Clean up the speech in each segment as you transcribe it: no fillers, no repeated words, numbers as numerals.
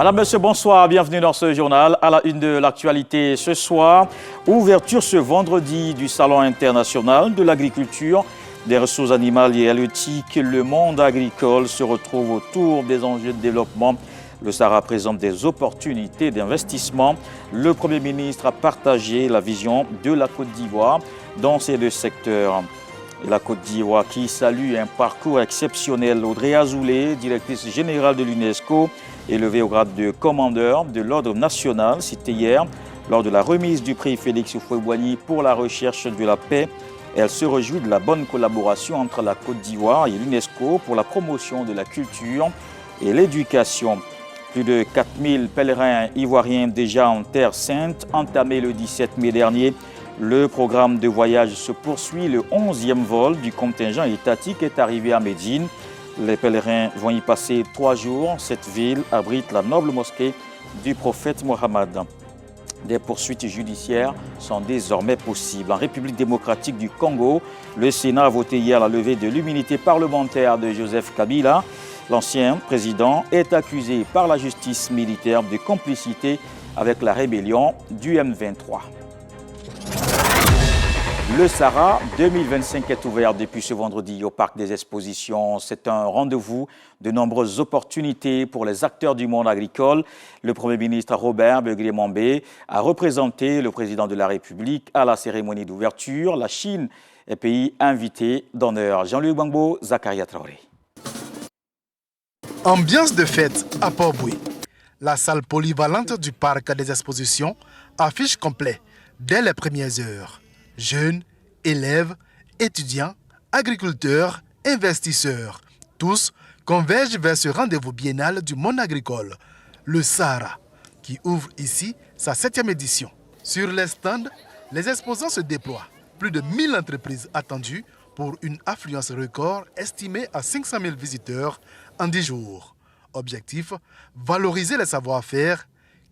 Madame, Monsieur, bonsoir, bienvenue dans ce journal. À la une de l'actualité ce soir, ouverture ce vendredi du Salon international de l'agriculture, des ressources animales et halieutiques. Le monde agricole se retrouve autour des enjeux de développement. Le Sahara présente des opportunités d'investissement. Le Premier ministre a partagé la vision de la Côte d'Ivoire dans ces deux secteurs. La Côte d'Ivoire qui salue un parcours exceptionnel. Audrey Azoulay, directrice générale de l'UNESCO, élevée au grade de commandeur de l'Ordre national, cité hier lors de la remise du prix Félix Houphouët-Boigny pour la recherche de la paix. Elle se réjouit de la bonne collaboration entre la Côte d'Ivoire et l'UNESCO pour la promotion de la culture et l'éducation. Plus de 4000 pèlerins ivoiriens déjà en Terre Sainte, entamé le 17 mai dernier. Le programme de voyage se poursuit. Le 11e vol du contingent étatique est arrivé à Médine. Les pèlerins vont y passer 3 jours. Cette ville abrite la noble mosquée du prophète Mohammed. Des poursuites judiciaires sont désormais possibles. En République démocratique du Congo, le Sénat a voté hier la levée de l'immunité parlementaire de Joseph Kabila. L'ancien président est accusé par la justice militaire de complicité avec la rébellion du M23. Le Sahara 2025 est ouvert depuis ce vendredi au Parc des Expositions. C'est un rendez-vous de nombreuses opportunités pour les acteurs du monde agricole. Le Premier ministre Robert Beguele-Mambé a représenté le président de la République à la cérémonie d'ouverture. La Chine est pays invité d'honneur. Jean-Luc Gbangbo, Zakaria Traoré. Ambiance de fête à Port-Boué. La salle polyvalente du Parc des Expositions affiche complet dès les premières heures. Jeunes, élèves, étudiants, agriculteurs, investisseurs, tous convergent vers ce rendez-vous biennal du monde agricole, le Sahara, qui ouvre ici sa 7e édition. Sur les stands, les exposants se déploient. Plus de 1000 entreprises attendues pour une affluence record estimée à 500 000 visiteurs en 10 jours. Objectif, valoriser les savoir-faire,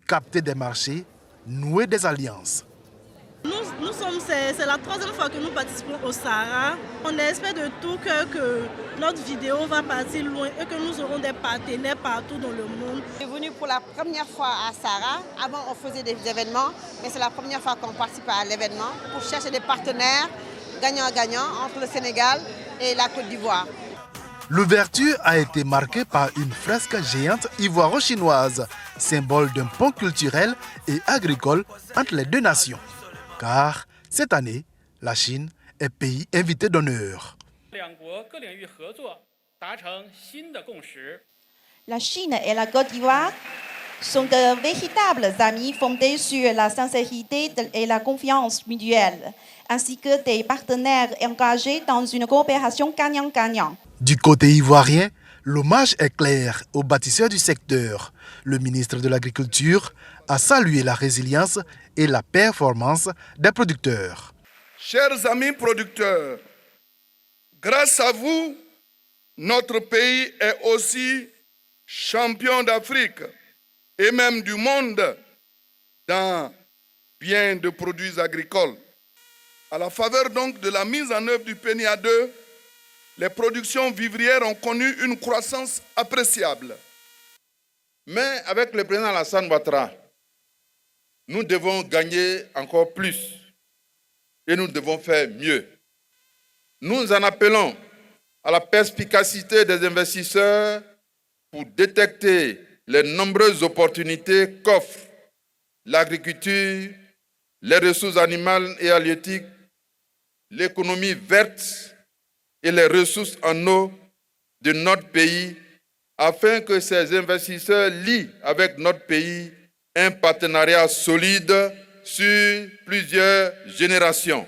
capter des marchés, nouer des alliances. C'est la 3e fois que nous participons au Sahara. On espère de tout cœur que notre vidéo va partir loin et que nous aurons des partenaires partout dans le monde. Je suis venue pour la première fois à Sahara. Avant, on faisait des événements, mais c'est la première fois qu'on participe à l'événement pour chercher des partenaires gagnant-gagnant entre le Sénégal et la Côte d'Ivoire. L'ouverture a été marquée par une fresque géante ivoiro-chinoise, symbole d'un pont culturel et agricole entre les deux nations. Car cette année, la Chine est pays invité d'honneur. La Chine et la Côte d'Ivoire sont de véritables amis fondés sur la sincérité et la confiance mutuelle, ainsi que des partenaires engagés dans une coopération gagnant-gagnant. Du côté ivoirien, l'hommage est clair aux bâtisseurs du secteur. Le ministre de l'Agriculture a salué la résilience et la performance des producteurs. Chers amis producteurs, grâce à vous, notre pays est aussi champion d'Afrique et même du monde dans bien de produits agricoles. À la faveur donc de la mise en œuvre du PNIA 2, les productions vivrières ont connu une croissance appréciable. Mais avec le président Alassane Ouattara, nous devons gagner encore plus et nous devons faire mieux. Nous en appelons à la perspicacité des investisseurs pour détecter les nombreuses opportunités qu'offrent l'agriculture, les ressources animales et halieutiques, l'économie verte et les ressources en eau de notre pays, afin que ces investisseurs lient avec notre pays un partenariat solide sur plusieurs générations.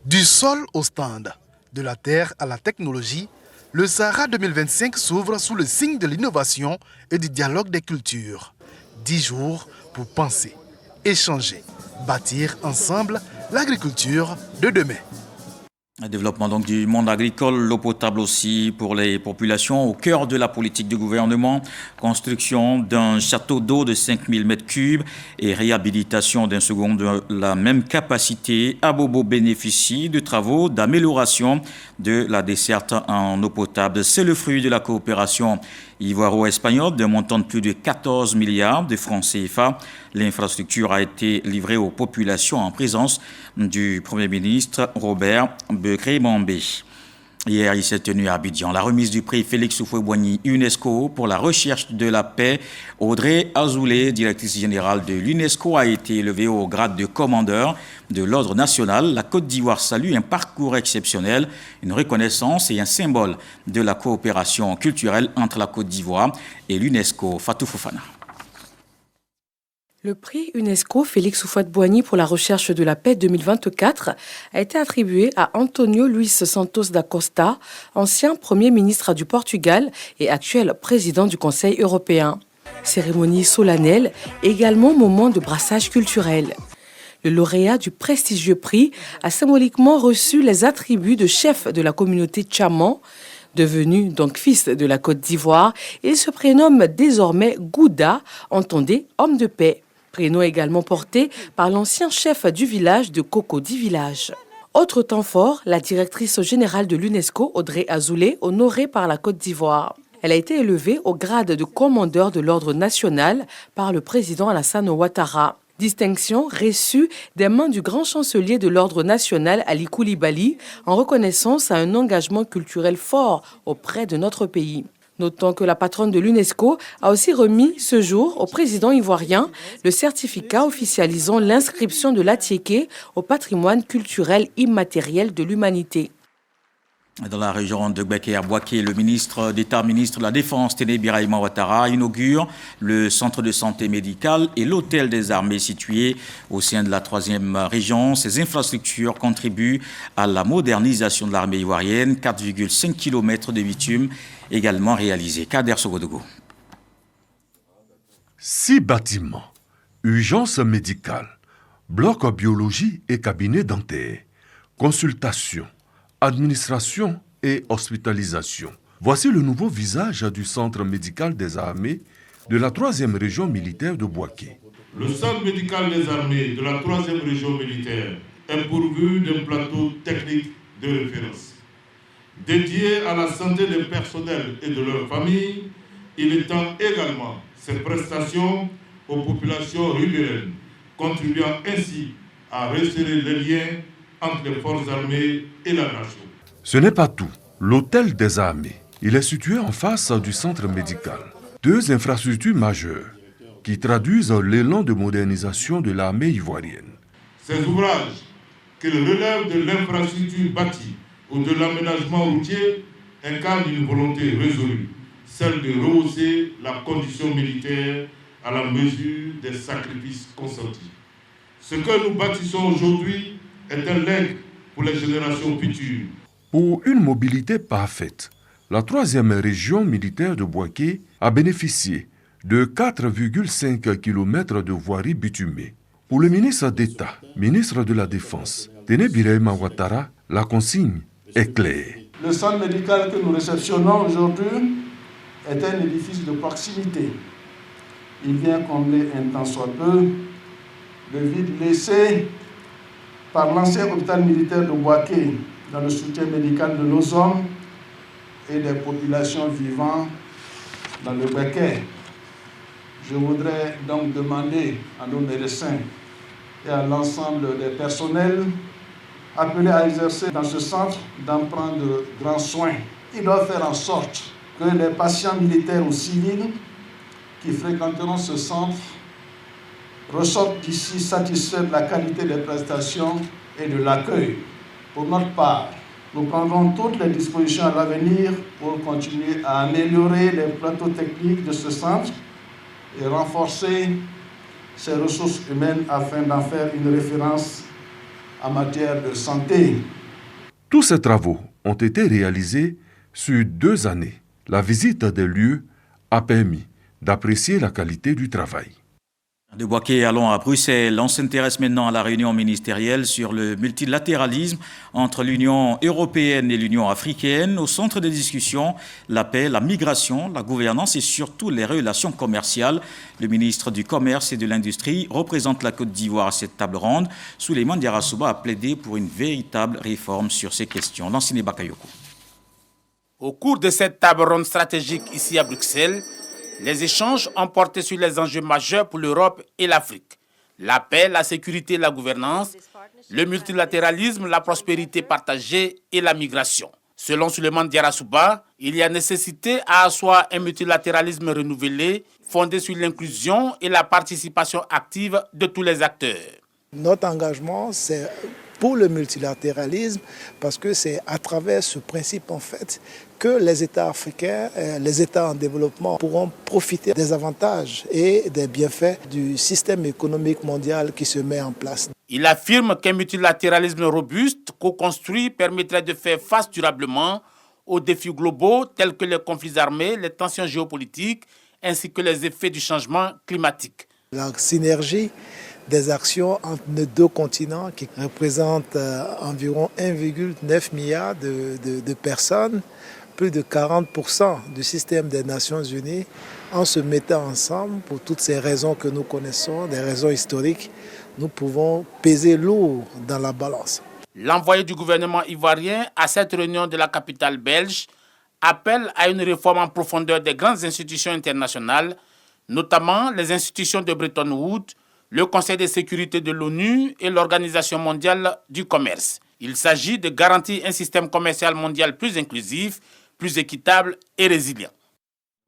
Du sol au stand, de la terre à la technologie, le Sahara 2025 s'ouvre sous le signe de l'innovation et du dialogue des cultures. 10 jours pour penser, échanger, bâtir ensemble l'agriculture de demain. Le développement donc du monde agricole, l'eau potable aussi pour les populations au cœur de la politique du gouvernement, construction d'un château d'eau de 5000 m3 et réhabilitation d'un second de la même capacité. Abobo bénéficie de travaux d'amélioration de la desserte en eau potable. C'est le fruit de la coopération ivoiro-espagnole d'un montant de plus de 14 milliards de francs CFA. L'infrastructure a été livrée aux populations en présence du Premier ministre Robert Bekré-Mambé. Hier, il s'est tenu à Abidjan la remise du prix Félix Houphouët-Boigny UNESCO pour la recherche de la paix. Audrey Azoulay, directrice générale de l'UNESCO, a été élevée au grade de commandeur de l'Ordre national. La Côte d'Ivoire salue un parcours exceptionnel, une reconnaissance et un symbole de la coopération culturelle entre la Côte d'Ivoire et l'UNESCO. Fatou Fofana. Le prix UNESCO Félix Houphouët-Boigny pour la recherche de la paix 2024 a été attribué à Antonio Luis Santos da Costa, ancien Premier ministre du Portugal et actuel président du Conseil européen. Cérémonie solennelle, également moment de brassage culturel. Le lauréat du prestigieux prix a symboliquement reçu les attributs de chef de la communauté Tchaman. Devenu donc fils de la Côte d'Ivoire, il se prénomme désormais Gouda, entendez homme de paix. Prénom également porté par l'ancien chef du village de Cocody Village. Autre temps fort, la directrice générale de l'UNESCO, Audrey Azoulay, honorée par la Côte d'Ivoire. Elle a été élevée au grade de commandeur de l'Ordre national par le président Alassane Ouattara. Distinction reçue des mains du grand chancelier de l'Ordre national Ali Koulibaly en reconnaissance à un engagement culturel fort auprès de notre pays. Notons que la patronne de l'UNESCO a aussi remis ce jour au président ivoirien le certificat officialisant l'inscription de l'Atiéké au patrimoine culturel immatériel de l'humanité. Dans la région de Gbeke-Abouaké, le ministre d'État, ministre de la Défense, Téné Birahima Ouattara, inaugure le centre de santé médicale et l'hôtel des armées situé au sein de la 3e région. Ces infrastructures contribuent à la modernisation de l'armée ivoirienne. 4,5 km de bitume également réalisés. Kader Sogodogo. 6 bâtiments, urgence médicale, bloc biologie et cabinet dentaire, consultation, administration et hospitalisation. Voici le nouveau visage du centre médical des armées de la 3e région militaire de Bouaké. Le centre médical des armées de la 3e région militaire est pourvu d'un plateau technique de référence. Dédié à la santé des personnels et de leurs familles, il étend également ses prestations aux populations riveraines, contribuant ainsi à resserrer les liens entre les forces armées et la nation. Ce n'est pas tout. L'hôtel des armées, il est situé en face du centre médical. 2 infrastructures majeures qui traduisent l'élan de modernisation de l'armée ivoirienne. Ces ouvrages, qu'ils relèvent de l'infrastructure bâtie ou de l'aménagement routier, incarnent une volonté résolue, celle de rehausser la condition militaire à la mesure des sacrifices consentis. Ce que nous bâtissons aujourd'hui est un legs pour les générations futures. Pour une mobilité parfaite, la 3e région militaire de Bouaké a bénéficié de 4,5 km de voirie bitumée. Pour le ministre d'État, ministre de la Défense, Téné Birahima Ouattara, la consigne est claire. Le centre médical que nous réceptionnons aujourd'hui est un édifice de proximité. Il vient combler un tant soit peu le vide laissé par l'ancien hôpital militaire de Bouaké dans le soutien médical de nos hommes et des populations vivant dans le Béquet. Je voudrais donc demander à nos médecins et à l'ensemble des personnels appelés à exercer dans ce centre d'en prendre grand soin. Ils doivent faire en sorte que les patients militaires ou civils qui fréquenteront ce centre ressortent d'ici satisfaits de la qualité des prestations et de l'accueil. Pour notre part, nous prendrons toutes les dispositions à l'avenir pour continuer à améliorer les plateaux techniques de ce centre et renforcer ses ressources humaines afin d'en faire une référence en matière de santé. Tous ces travaux ont été réalisés sur 2 années. La visite des lieux a permis d'apprécier la qualité du travail. De Boaké, allons à Bruxelles. On s'intéresse maintenant à la réunion ministérielle sur le multilatéralisme entre l'Union européenne et l'Union africaine. Au centre des discussions, la paix, la migration, la gouvernance et surtout les relations commerciales. Le ministre du Commerce et de l'Industrie représente la Côte d'Ivoire à cette table ronde. Souleymane Diarra-Souba a plaidé pour une véritable réforme sur ces questions. Lansine Bakayoko. Au cours de cette table ronde stratégique ici à Bruxelles, les échanges ont porté sur les enjeux majeurs pour l'Europe et l'Afrique. La paix, la sécurité et la gouvernance, le multilatéralisme, la prospérité partagée et la migration. Selon Souleymane Diarra-Souba, il y a nécessité à asseoir un multilatéralisme renouvelé, fondé sur l'inclusion et la participation active de tous les acteurs. Notre engagement, c'est pour le multilatéralisme, parce que c'est à travers ce principe, en fait, que les États africains, les États en développement pourront profiter des avantages et des bienfaits du système économique mondial qui se met en place. Il affirme qu'un multilatéralisme robuste, co-construit, permettrait de faire face durablement aux défis globaux tels que les conflits armés, les tensions géopolitiques, ainsi que les effets du changement climatique. La synergie des actions entre nos deux continents qui représentent environ 1,9 milliard de personnes, plus de 40% du système des Nations Unies, en se mettant ensemble pour toutes ces raisons que nous connaissons, des raisons historiques, nous pouvons peser lourd dans la balance. L'envoyé du gouvernement ivoirien à cette réunion de la capitale belge appelle à une réforme en profondeur des grandes institutions internationales, notamment les institutions de Bretton Woods, le Conseil de sécurité de l'ONU et l'Organisation mondiale du commerce. Il s'agit de garantir un système commercial mondial plus inclusif, plus équitable et résilient.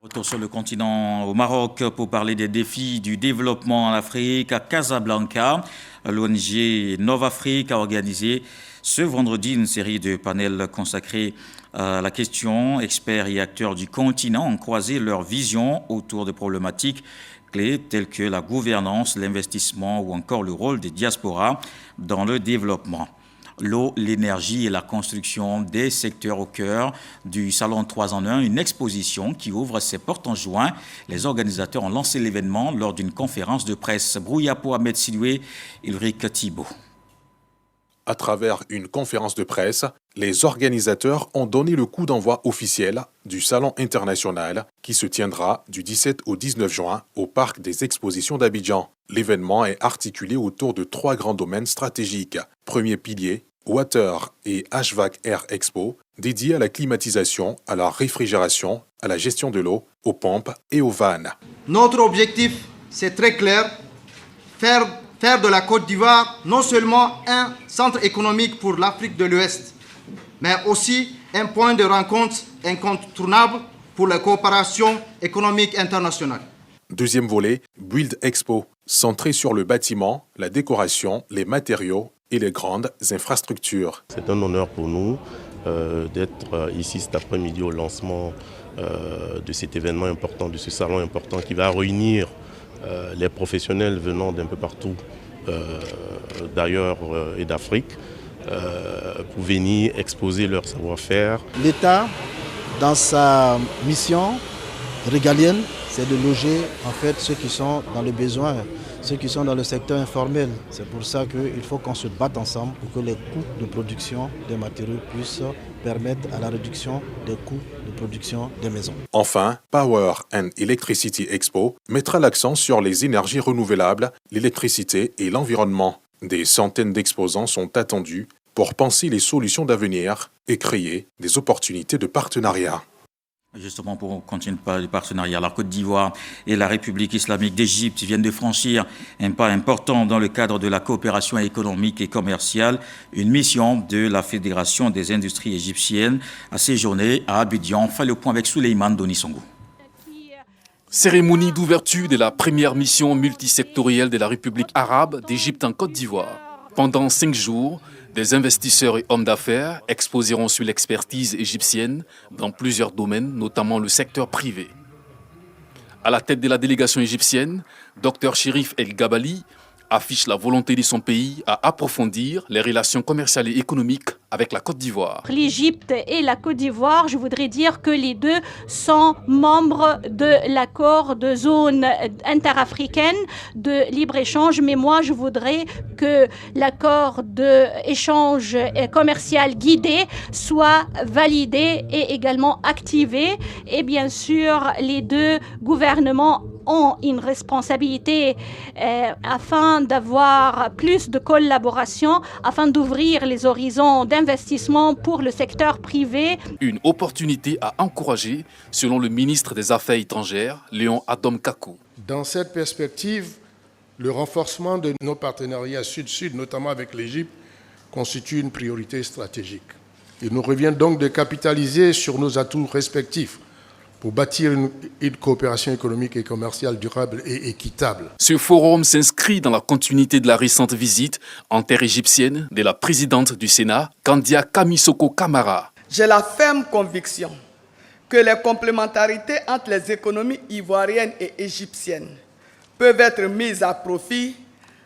Retour sur le continent au Maroc pour parler des défis du développement en Afrique. À Casablanca, l'ONG Nov-Afrique a organisé ce vendredi une série de panels consacrés à la question. Experts et acteurs du continent ont croisé leurs visions autour de problématiques clés telles que la gouvernance, l'investissement ou encore le rôle des diasporas dans le développement. L'eau, l'énergie et la construction des secteurs au cœur du Salon 3 en 1, une exposition qui ouvre ses portes en juin. Les organisateurs ont lancé l'événement lors d'une conférence de presse. Brouillapo Ahmed Sidoué, Ulrich Thibault. À travers une conférence de presse, les organisateurs ont donné le coup d'envoi officiel du Salon international qui se tiendra du 17 au 19 juin au Parc des Expositions d'Abidjan. L'événement est articulé autour de 3 grands domaines stratégiques. Premier pilier, Water et HVAC Air Expo, dédiés à la climatisation, à la réfrigération, à la gestion de l'eau, aux pompes et aux vannes. Notre objectif, c'est très clair, faire de la Côte d'Ivoire non seulement un centre économique pour l'Afrique de l'Ouest, mais aussi un point de rencontre incontournable pour la coopération économique internationale. Deuxième volet, Build Expo, centré sur le bâtiment, la décoration, les matériaux et les grandes infrastructures. C'est un honneur pour nous d'être ici cet après-midi au lancement de cet événement important, de ce salon important qui va réunir les professionnels venant d'un peu partout d'ailleurs et d'Afrique pour venir exposer leur savoir-faire. L'État, dans sa mission régalienne, c'est de loger en fait ceux qui sont dans le besoin, ceux qui sont dans le secteur informel. C'est pour ça qu'il faut qu'on se batte ensemble pour que les coûts de production des matériaux puissent permettre à la réduction des coûts de production des maisons. Enfin, Power and Electricity Expo mettra l'accent sur les énergies renouvelables, l'électricité et l'environnement. Des centaines d'exposants sont attendus pour penser les solutions d'avenir et créer des opportunités de partenariat. Justement, pour continuer de parler du partenariat, la Côte d'Ivoire et la République islamique d'Égypte viennent de franchir un pas important dans le cadre de la coopération économique et commerciale. Une mission de la Fédération des industries égyptiennes a séjourné à Abidjan. On fait le point avec Souleymane Donisongo. Cérémonie d'ouverture de la première mission multisectorielle de la République arabe d'Égypte en Côte d'Ivoire. Pendant 5 jours, des investisseurs et hommes d'affaires exposeront sur l'expertise égyptienne dans plusieurs domaines, notamment le secteur privé. À la tête de la délégation égyptienne, Dr Chérif El Gabali affiche la volonté de son pays à approfondir les relations commerciales et économiques avec la Côte d'Ivoire. L'Égypte et la Côte d'Ivoire, je voudrais dire que les deux sont membres de l'accord de zone interafricaine de libre-échange, mais moi je voudrais que l'accord d'échange commercial guidé soit validé et également activé. Et bien sûr, les deux gouvernements ont une responsabilité afin d'avoir plus de collaboration, afin d'ouvrir les horizons d'investissement pour le secteur privé. Une opportunité à encourager, selon le ministre des Affaires étrangères, Léon Adom Kakou. Dans cette perspective, le renforcement de nos partenariats sud-sud, notamment avec l'Égypte, constitue une priorité stratégique. Il nous revient donc de capitaliser sur nos atouts respectifs pour bâtir une coopération économique et commerciale durable et équitable. Ce forum s'inscrit dans la continuité de la récente visite en terre égyptienne de la présidente du Sénat, Kandia Kamisoko Kamara. J'ai la ferme conviction que les complémentarités entre les économies ivoiriennes et égyptiennes peuvent être mises à profit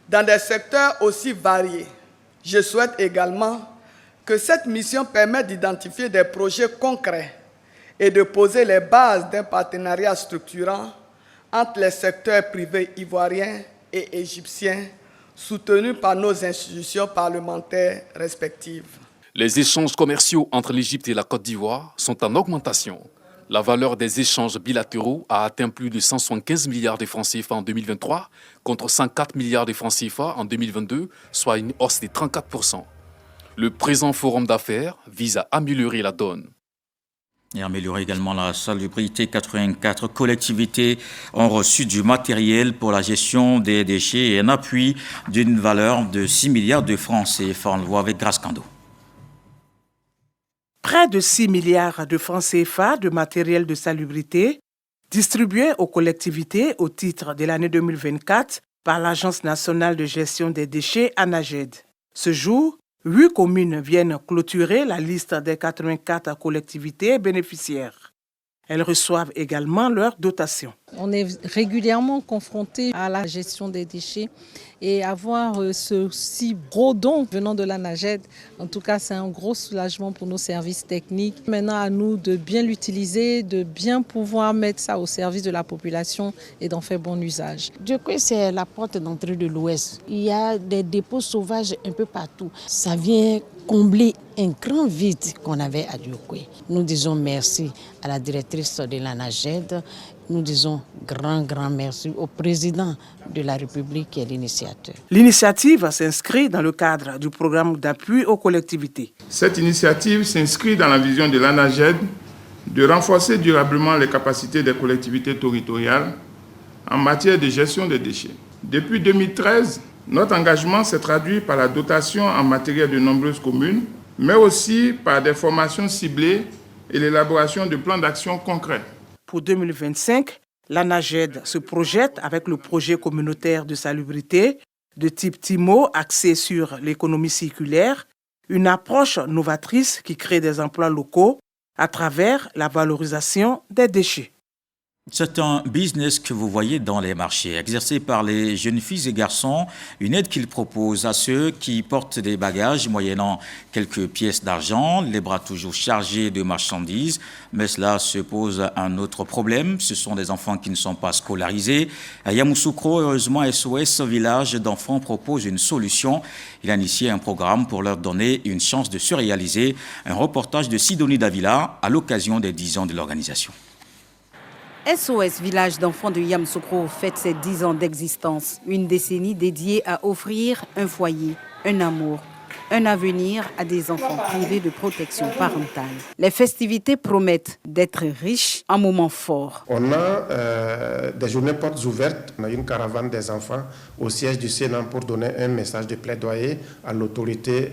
dans des secteurs aussi variés. Je souhaite également que cette mission permette d'identifier des projets concrets et de poser les bases d'un partenariat structurant entre les secteurs privés ivoiriens et égyptiens, soutenus par nos institutions parlementaires respectives. Les échanges commerciaux entre l'Égypte et la Côte d'Ivoire sont en augmentation. La valeur des échanges bilatéraux a atteint plus de 175 milliards de francs CFA en 2023 contre 104 milliards de francs CFA en 2022, soit une hausse de 34%. Le présent forum d'affaires vise à améliorer la donne. Et améliorer également la salubrité. 84 collectivités ont reçu du matériel pour la gestion des déchets et un appui d'une valeur de 6 milliards de francs CFA. On le voit avec Grace Kando. Près de 6 milliards de francs CFA de matériel de salubrité distribués aux collectivités au titre de l'année 2024 par l'Agence nationale de gestion des déchets ANAGED. Ce jour, 8 communes viennent clôturer la liste des 84 collectivités bénéficiaires. Elles reçoivent également leurs dotations. On est régulièrement confronté à la gestion des déchets et avoir ce si gros don venant de l'ANAGED, en tout cas c'est un gros soulagement pour nos services techniques. Maintenant à nous de bien l'utiliser, de bien pouvoir mettre ça au service de la population et d'en faire bon usage. Djokwe, c'est la porte d'entrée de l'Ouest. Il y a des dépôts sauvages un peu partout. Ça vient combler un grand vide qu'on avait à Djokwe. Nous disons merci à la directrice de l'ANAGED. Nous disons grand merci au président de la République qui est l'initiateur. L'initiative s'inscrit dans le cadre du programme d'appui aux collectivités. Cette initiative s'inscrit dans la vision de l'ANAGED de renforcer durablement les capacités des collectivités territoriales en matière de gestion des déchets. Depuis 2013, notre engagement s'est traduit par la dotation en matériel de nombreuses communes, mais aussi par des formations ciblées et l'élaboration de plans d'action concrets. Pour 2025, l'ANAGED se projette avec le projet communautaire de salubrité de type TIMO axé sur l'économie circulaire, une approche novatrice qui crée des emplois locaux à travers la valorisation des déchets. C'est un business que vous voyez dans les marchés, exercé par les jeunes filles et garçons, une aide qu'ils proposent à ceux qui portent des bagages moyennant quelques pièces d'argent, les bras toujours chargés de marchandises. Mais cela se pose un autre problème, ce sont des enfants qui ne sont pas scolarisés. À Yamoussoukro, heureusement, SOS Village d'enfants propose une solution. Il a initié un programme pour leur donner une chance de se réaliser. Un reportage de Sidonie Davila à l'occasion des 10 ans de l'organisation. SOS Village d'enfants de Yamoussoukro fête ses 10 ans d'existence. Une décennie dédiée à offrir un foyer, un amour, un avenir à des enfants privés de protection parentale. Les festivités promettent d'être riches en moments forts. On a des journées portes ouvertes. On a une caravane des enfants au siège du Sénat pour donner un message de plaidoyer à l'autorité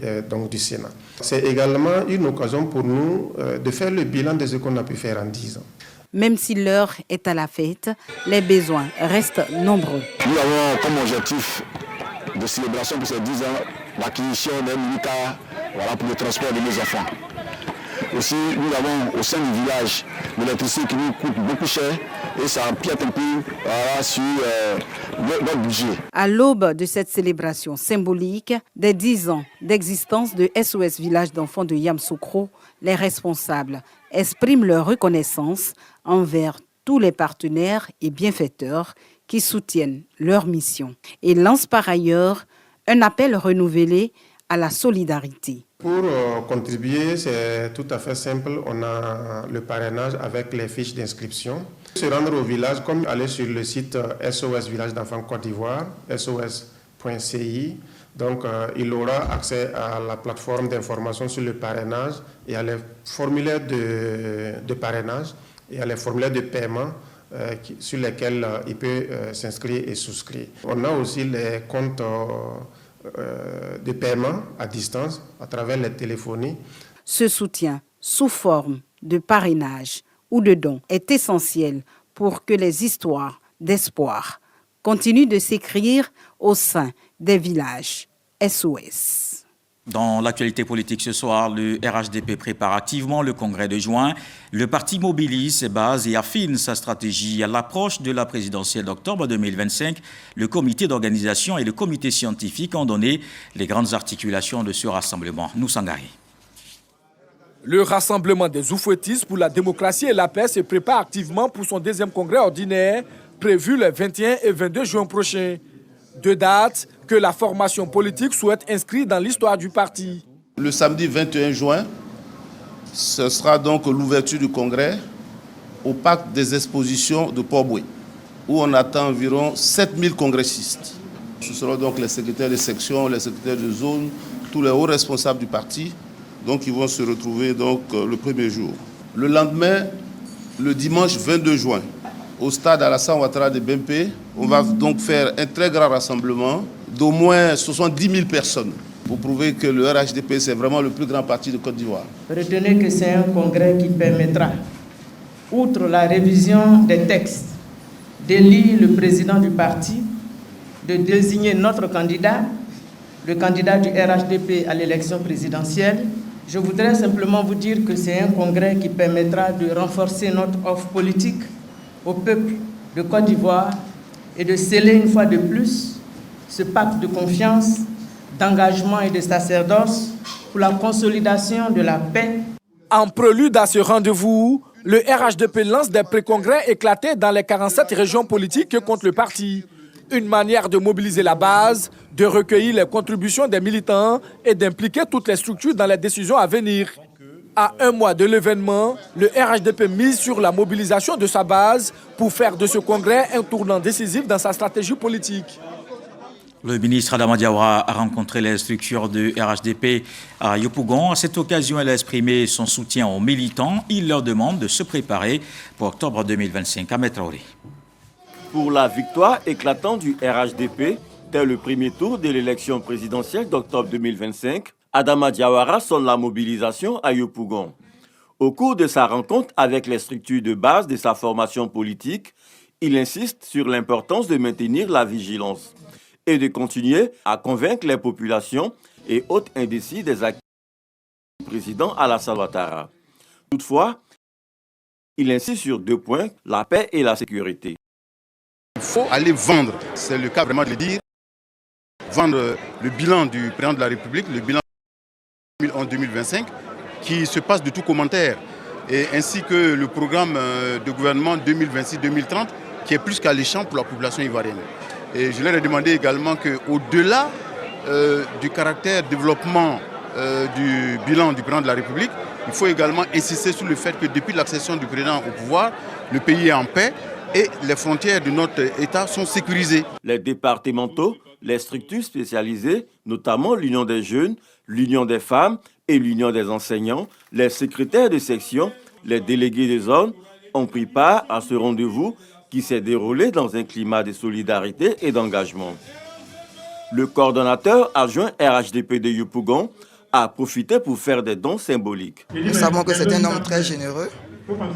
du Sénat. C'est également une occasion pour nous de faire le bilan de ce qu'on a pu faire en 10 ans. Même si l'heure est à la fête, les besoins restent nombreux. Nous avons comme objectif de célébration pour ces 10 ans l'acquisition d'un mini-car pour le transport de nos enfants. Aussi, nous avons au sein du village l'électricité qui nous coûte beaucoup cher et ça empiète un peu sur notre budget. À l'aube de cette célébration symbolique des 10 ans d'existence de SOS Village d'enfants de Yamoussoukro, les responsables expriment leur reconnaissance envers tous les partenaires et bienfaiteurs qui soutiennent leur mission et lancent par ailleurs un appel renouvelé à la solidarité. Pour contribuer, c'est tout à fait simple. On a le parrainage avec les fiches d'inscription. Se rendre au village, comme aller sur le site SOS Village d'enfants Côte d'Ivoire, sos.ci. Donc, il aura accès à la plateforme d'information sur le parrainage et à les formulaires de parrainage et à les formulaires de paiement sur lesquels il peut s'inscrire et souscrire. On a aussi les comptes de paiement à distance à travers les téléphonies. Ce soutien sous forme de parrainage ou de dons est essentiel pour que les histoires d'espoir continuent de s'écrire au sein des villages SOS. Dans l'actualité politique ce soir, le RHDP prépare activement le congrès de juin. Le parti mobilise ses bases et affine sa stratégie à l'approche de la présidentielle d'octobre 2025. Le comité d'organisation et le comité scientifique ont donné les grandes articulations de ce rassemblement. Nous Sangari. Le rassemblement des oufouettistes pour la démocratie et la paix se prépare activement pour son deuxième congrès ordinaire prévu les 21 et 22 juin prochains. 2 dates que la formation politique souhaite inscrire dans l'histoire du parti. Le samedi 21 juin, ce sera donc l'ouverture du congrès au parc des expositions de Port-Boué, où on attend environ 7000 congressistes. Ce seront donc les secrétaires de section, les secrétaires de zone, tous les hauts responsables du parti. Donc ils vont se retrouver donc le premier jour. Le lendemain, le dimanche 22 juin, au stade Alassane Ouattara de Bempé, on va donc faire un très grand rassemblement d'au moins 70 000 personnes pour prouver que le RHDP, c'est vraiment le plus grand parti de Côte d'Ivoire. Retenez que c'est un congrès qui permettra, outre la révision des textes, d'élire le président du parti, de désigner notre candidat, le candidat du RHDP à l'élection présidentielle. Je voudrais simplement vous dire que c'est un congrès qui permettra de renforcer notre offre politique au peuple de Côte d'Ivoire et de sceller une fois de plus ce pacte de confiance, d'engagement et de sacerdoce pour la consolidation de la paix. En prélude à ce rendez-vous, le RHDP lance des pré-congrès éclatés dans les 47 régions politiques que compte le parti. Une manière de mobiliser la base, de recueillir les contributions des militants et d'impliquer toutes les structures dans les décisions à venir. À un mois de l'événement, le RHDP mise sur la mobilisation de sa base pour faire de ce congrès un tournant décisif dans sa stratégie politique. Le ministre Adama Diawara a rencontré les structures de RHDP à Yopougon. À cette occasion, elle a exprimé son soutien aux militants. Il leur demande de se préparer pour octobre 2025 à Métraoré. Pour la victoire éclatante du RHDP dès le premier tour de l'élection présidentielle d'octobre 2025, Adama Diawara sonne la mobilisation à Yopougon. Au cours de sa rencontre avec les structures de base de sa formation politique, il insiste sur l'importance de maintenir la vigilance et de continuer à convaincre les populations et autres indécis des actes du président Alassane Ouattara. Toutefois, il insiste sur 2 points, la paix et la sécurité. Il faut aller vendre, c'est le cas vraiment de le dire, vendre le bilan du président de la République, le bilan 2011-2025, qui se passe de tout commentaire, et ainsi que le programme de gouvernement 2026-2030, qui est plus qu'alléchant pour la population ivoirienne. Et je leur ai demandé également qu'au-delà du caractère développement du bilan du président de la République, il faut également insister sur le fait que depuis l'accession du président au pouvoir, le pays est en paix et les frontières de notre État sont sécurisées. Les départementaux, les structures spécialisées, notamment l'Union des jeunes, l'Union des femmes et l'Union des enseignants, les secrétaires de section, les délégués des zones ont pris part à ce rendez-vous qui s'est déroulé dans un climat de solidarité et d'engagement. Le coordonnateur adjoint RHDP de Yopougon a profité pour faire des dons symboliques. Nous savons que c'est un homme très généreux.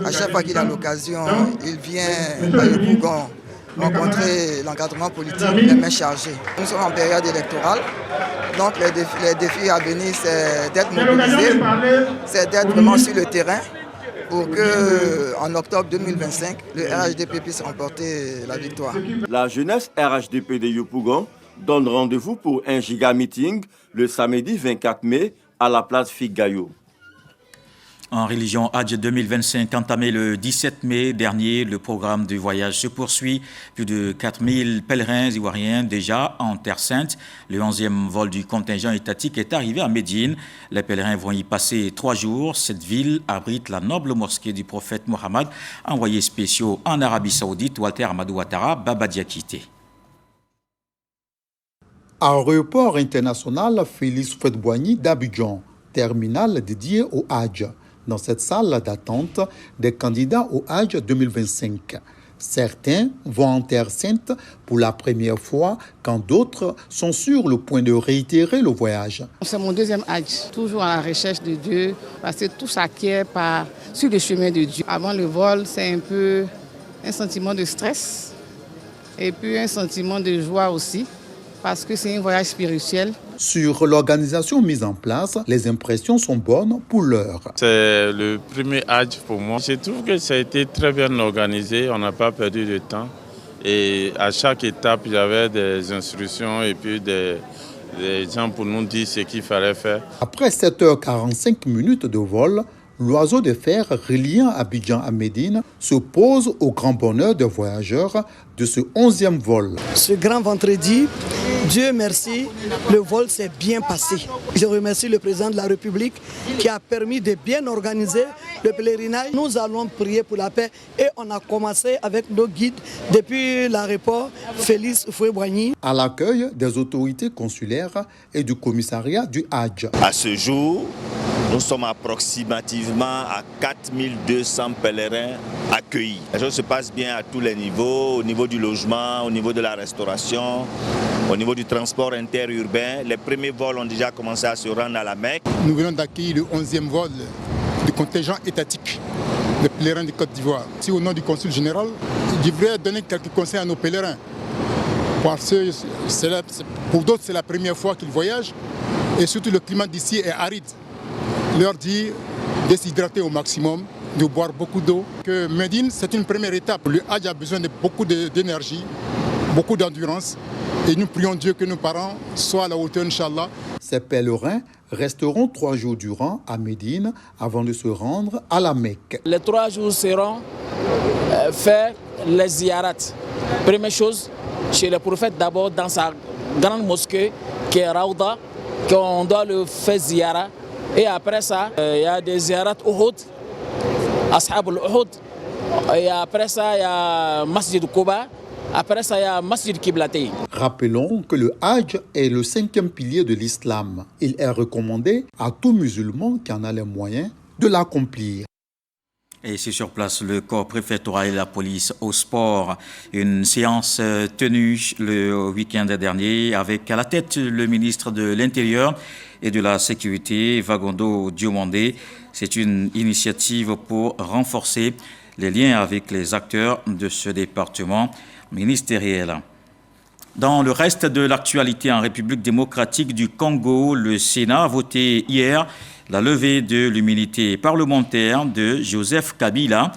À chaque fois qu'il a l'occasion, il vient à Yopougon rencontrer l'encadrement politique, les mains chargées. Nous sommes en période électorale, donc les défis à venir, c'est d'être mobilisé, c'est d'être vraiment sur le terrain pour qu'en octobre 2025, le RHDP puisse remporter la victoire. La jeunesse RHDP de Yopougon donne rendez-vous pour un giga meeting le samedi 24 mai à la place Figayo. En religion Hajj 2025, entamé le 17 mai dernier, le programme de voyage se poursuit. Plus de 4000 pèlerins ivoiriens déjà en Terre Sainte. Le 11e vol du contingent étatique est arrivé à Médine. Les pèlerins vont y passer 3 jours. Cette ville abrite la noble mosquée du prophète Mohammed, envoyé spéciaux en Arabie Saoudite, Walter Amadou Ouattara, Baba Diakité. Aéroport international Félix Houphouët-Boigny d'Abidjan, terminal dédié au Hajj. Dans cette salle d'attente des candidats au Hajj 2025. Certains vont en Terre Sainte pour la première fois, quand d'autres sont sur le point de réitérer le voyage. C'est mon deuxième Hajj, toujours à la recherche de Dieu, parce que tout s'acquiert sur le chemin de Dieu. Avant le vol, c'est un peu un sentiment de stress et puis un sentiment de joie aussi, parce que c'est un voyage spirituel. Sur l'organisation mise en place, les impressions sont bonnes pour l'heure. C'est le premier Hajj pour moi. Je trouve que ça a été très bien organisé, on n'a pas perdu de temps. Et à chaque étape, il y avait des instructions et puis des gens pour nous dire ce qu'il fallait faire. Après 7h45 de vol, l'oiseau de fer reliant Abidjan à Médine se pose au grand bonheur des voyageurs de ce 11e vol. Ce grand vendredi, Dieu merci, le vol s'est bien passé. Je remercie le président de la République qui a permis de bien organiser le pèlerinage. Nous allons prier pour la paix et on a commencé avec nos guides depuis l'aéroport Félix Houphouët-Boigny. À l'accueil des autorités consulaires et du commissariat du Hajj. À ce jour, nous sommes approximativement à 4200 pèlerins accueillis. Les choses se passent bien à tous les niveaux, au niveau du logement, au niveau de la restauration, au niveau du transport interurbain. Les premiers vols ont déjà commencé à se rendre à la Mecque. Nous venons d'accueillir le 11e vol du contingent étatique des pèlerins de Côte d'Ivoire. Si au nom du consul général, je voudrais donner quelques conseils à nos pèlerins. Parce que pour d'autres, c'est la première fois qu'ils voyagent et surtout le climat d'ici est aride. Leur dire de s'hydrater au maximum, de boire beaucoup d'eau. Que Médine, c'est une première étape. Le Hajj a besoin de beaucoup d'énergie, beaucoup d'endurance. Et nous prions Dieu que nos parents soient à la hauteur, Inch'Allah. Ces pèlerins resteront 3 jours durant à Médine avant de se rendre à la Mecque. Les 3 jours seront faits les ziyarats. Première chose, chez le prophète d'abord dans sa grande mosquée qui est Raouda, qu'on doit le faire ziyara. Et après ça, il y a des ziyarats Uhud, Ashab al-Uhud. Et après ça, il y a Masjid Quba. Après ça, il y a Masjid Kiblaté. Rappelons que le Hajj est le 5e pilier de l'islam. Il est recommandé à tout musulman qui en a les moyens de l'accomplir. Et c'est sur place le corps préfectoral et la police au sport. Une séance tenue le week-end dernier avec à la tête le ministre de l'Intérieur et de la Sécurité, Vagondo Diomandé. C'est une initiative pour renforcer les liens avec les acteurs de ce département ministériel. Dans le reste de l'actualité en République démocratique du Congo, le Sénat a voté hier la levée de l'immunité parlementaire de Joseph Kabila.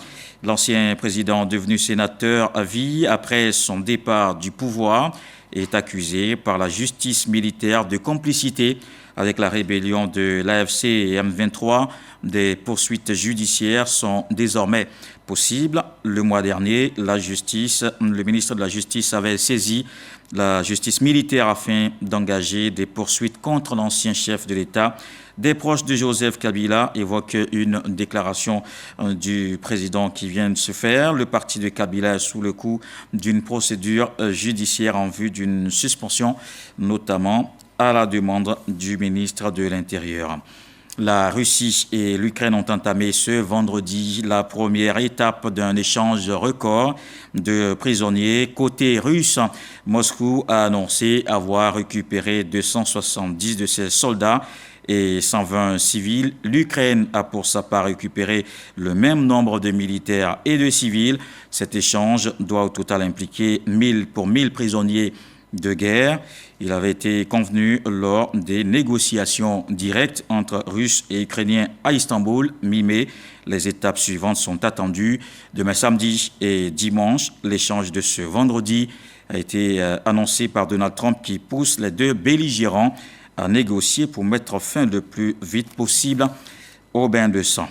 L'ancien président devenu sénateur à vie après son départ du pouvoir est accusé par la justice militaire de complicité avec la rébellion de l'AFC et M23. Des poursuites judiciaires sont désormais possibles. Le mois dernier, le ministre de la Justice avait saisi la justice militaire afin d'engager des poursuites contre l'ancien chef de l'État. Des proches de Joseph Kabila évoquent une déclaration du président qui vient de se faire. Le parti de Kabila est sous le coup d'une procédure judiciaire en vue d'une suspension, notamment à la demande du ministre de l'Intérieur. La Russie et l'Ukraine ont entamé ce vendredi la première étape d'un échange record de prisonniers. Côté russe, Moscou a annoncé avoir récupéré 270 de ses soldats et 120 civils. L'Ukraine a pour sa part récupéré le même nombre de militaires et de civils. Cet échange doit au total impliquer 1000 prisonniers de guerre. Il avait été convenu lors des négociations directes entre Russes et Ukrainiens à Istanbul, mi-mai. Les étapes suivantes sont attendues demain samedi et dimanche. L'échange de ce vendredi a été annoncé par Donald Trump qui pousse les deux belligérants à négocier pour mettre fin le plus vite possible au bain de sang.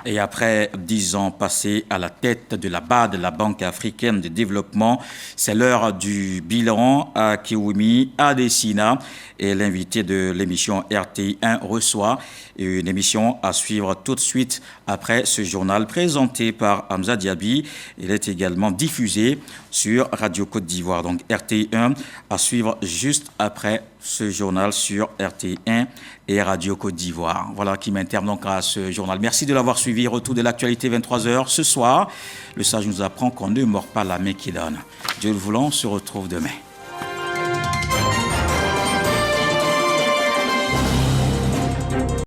Et après 10 ans passés à la tête de la BAD, la Banque africaine de développement, c'est l'heure du bilan. Akiwumi Adesina est l'invité de l'émission RTI1 reçoit, une émission à suivre tout de suite après ce journal présenté par Hamza Diaby. Il est également diffusé sur Radio Côte d'Ivoire. Donc RTI1 à suivre juste après ce journal sur RTI1 et Radio Côte d'Ivoire. Voilà qui m'interne donc à ce journal. Merci de l'avoir suivi. Retour de l'actualité 23h. Ce soir, le sage nous apprend qu'on ne mord pas la main qui donne. Dieu le voulant, on se retrouve demain.